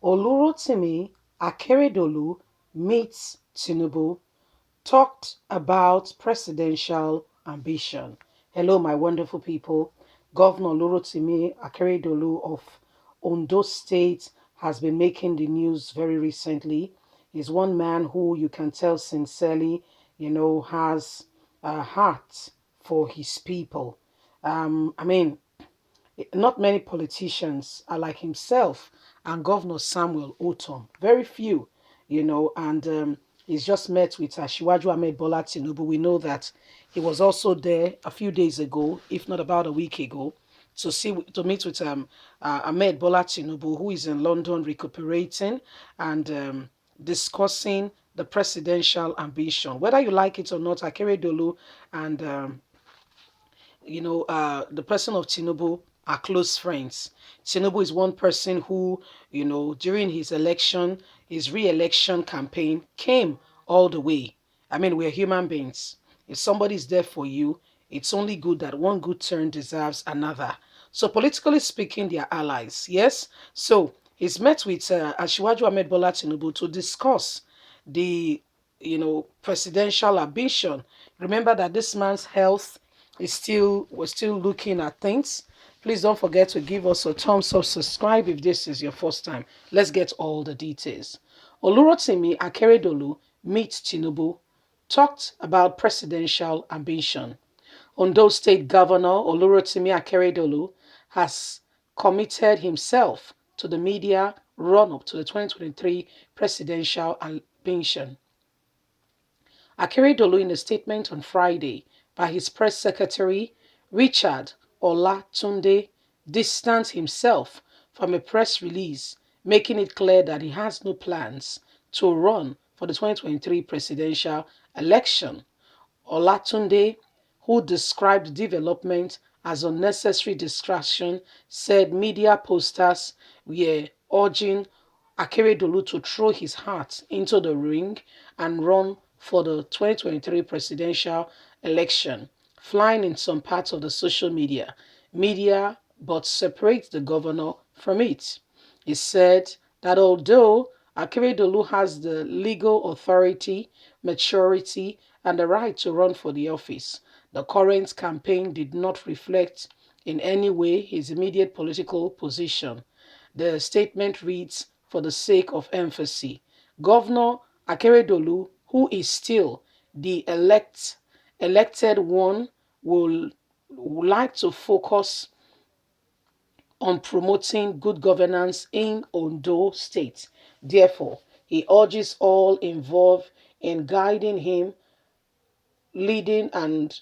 Olurotimi Akeredolu meets Tinubu, talked about presidential ambition. Hello, my wonderful people. Governor Olurotimi Akeredolu of Ondo State has been making the news very recently. He's one man who you can tell sincerely, has a heart for his people. I mean, not many politicians are like himself and Governor Samuel Otom. Very few, and he's just met with Shiwaju Ahmed Bola Tinubu. We know that he was also there a few days ago, if not about a week ago, to meet with Ahmed Bola Tinubu, who is in London recuperating and discussing the presidential ambition. Whether you like it or not, Akeredolu and the person of Tinubu are close friends. Tinubu is one person who, during his re-election campaign, came all the way. I mean, we're human beings. If somebody's there for you, it's only good that one good turn deserves another. So politically speaking, they are allies. Yes. So he's met with Asiwaju Ahmed Bola Tinubu to discuss the presidential ambition. Remember that this man's health we're still looking at things. Please don't forget to give us a thumbs up, subscribe if this is your first time. Let's get all the details. Olurotimi Akeredolu meets Tinubu, talked about presidential ambition. Ondo State Governor Olurotimi Akeredolu has committed himself to the media run-up to the 2023 presidential ambition. Akeredolu, in a statement on Friday by his press secretary, Richard Olatunde, distanced himself from a press release, making it clear that he has no plans to run for the 2023 presidential election. Olatunde, who described the development as unnecessary distraction, said media posters were urging Akeredolu to throw his heart into the ring and run for the 2023 presidential election, flying in some parts of the social media, but separate the governor from it. He said that although Akeredolu has the legal authority, maturity, and the right to run for the office, the current campaign did not reflect in any way his immediate political position. The statement reads, for the sake of emphasis, Governor Akeredolu, who is still the elected one, would like to focus on promoting good governance in Ondo State. Therefore, he urges all involved in guiding him, leading and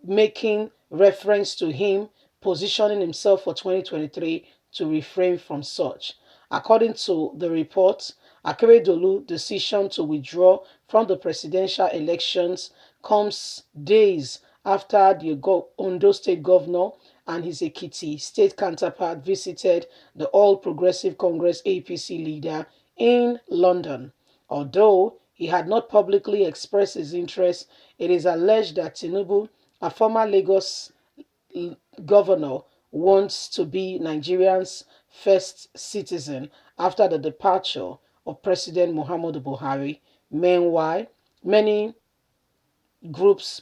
making reference to him positioning himself for 2023 to refrain from such. According to the report, Akeredolu's decision to withdraw from the presidential elections comes days after the Ondo State Governor and his Ekiti State counterpart visited the All Progressive Congress APC leader in London. Although he had not publicly expressed his interest, it is alleged that Tinubu, a former Lagos governor, wants to be Nigeria's first citizen after the departure of President Muhammadu Buhari. Meanwhile, many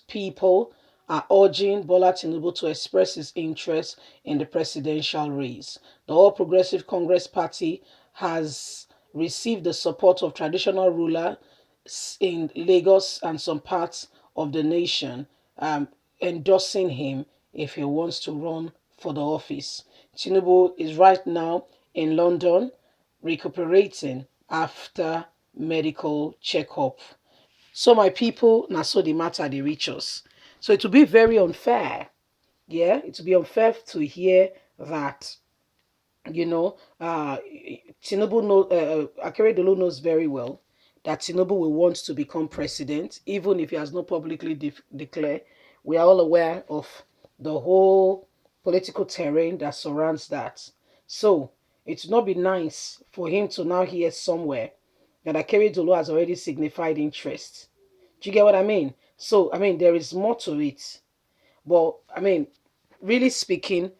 people are urging Bola Tinubu to express his interest in the presidential race. The All Progressive Congress Party has received the support of traditional rulers in Lagos and some parts of the nation, endorsing him if he wants to run for the office. Tinubu is right now in London recuperating after medical checkup. So my people, now so the matter they reach us. So it would be very unfair. Yeah, it would be unfair to hear that, Tinubu Akeredolu knows very well that Tinubu will want to become president, even if he has not publicly declared. We are all aware of the whole political terrain that surrounds that. So it would not be nice for him to now hear somewhere that Akeredolu has already signified interest. Do you get what I mean? So, I mean, there is more to it. But, I mean, really speaking,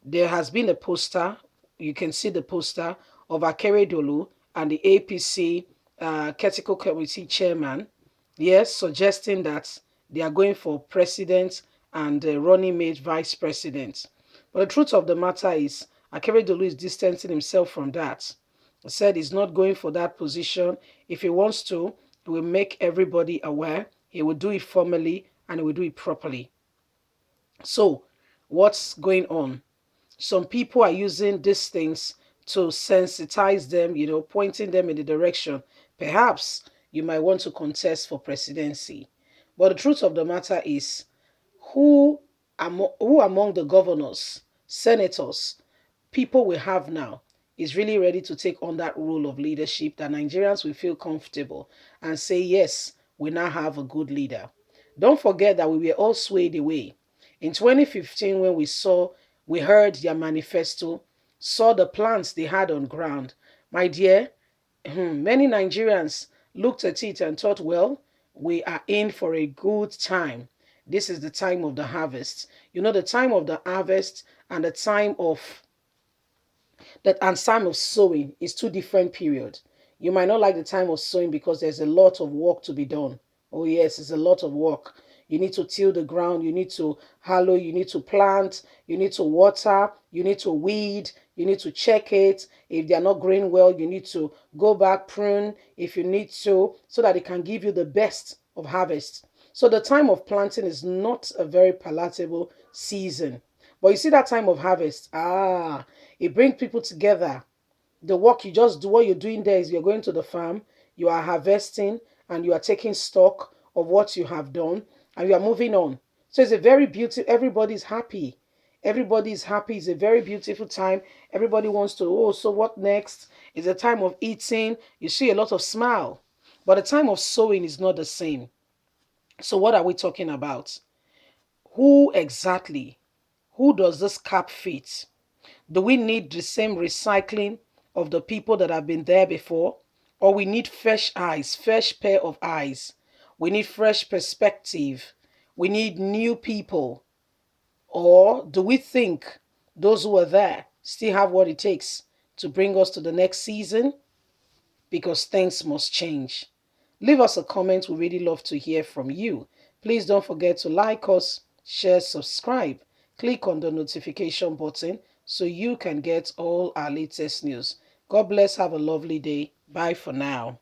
there has been a poster. You can see the poster of AKEREDOLU and the APC Critical Committee chairman, yes, suggesting that they are going for president and running mate vice president. But the truth of the matter is, Akeredolu is distancing himself from that. He said he's not going for that position. If he wants to, he will make everybody aware. He will do it formally and he will do it properly. So, what's going on? Some people are using these things to sensitize them, pointing them in the direction. Perhaps you might want to contest for presidency. But the truth of the matter is, who among the governors, senators, people we have now is really ready to take on that role of leadership that Nigerians will feel comfortable and say, yes, we now have a good leader. Don't forget that we were all swayed away. In 2015, when we heard their manifesto, saw the plans they had on ground, my dear, many Nigerians looked at it and thought, well, we are in for a good time. This is the time of the harvest. The time of the harvest and the time of that and time of sowing is two different periods. You might not like the time of sowing because there's a lot of work to be done. Oh yes, it's a lot of work. You need to till the ground, you need to hallow, you need to plant, you need to water, you need to weed, you need to check it. If they are not growing well, you need to go back, prune if you need to, so that it can give you the best of harvest. So the time of planting is not a very palatable season. But you see that time of harvest, it brings people together. The work you just do, what you're doing there is you're going to the farm, you are harvesting, and you are taking stock of what you have done, and you are moving on. So it's a very beautiful, everybody's happy. Everybody is happy. It's a very beautiful time. Everybody wants to, oh, so what next? It's a time of eating. You see a lot of smile. But the time of sowing is not the same. So what are we talking about? Who exactly? Who does this cap fit? Do we need the same recycling of the people that have been there before? Or we need fresh eyes, fresh pair of eyes. We need fresh perspective. We need new people. Or do we think those who are there still have what it takes to bring us to the next season? Because things must change. Leave us a comment. We really love to hear from you. Please don't forget to like us, share, subscribe. Click on the notification button so you can get all our latest news. God bless. Have a lovely day. Bye for now.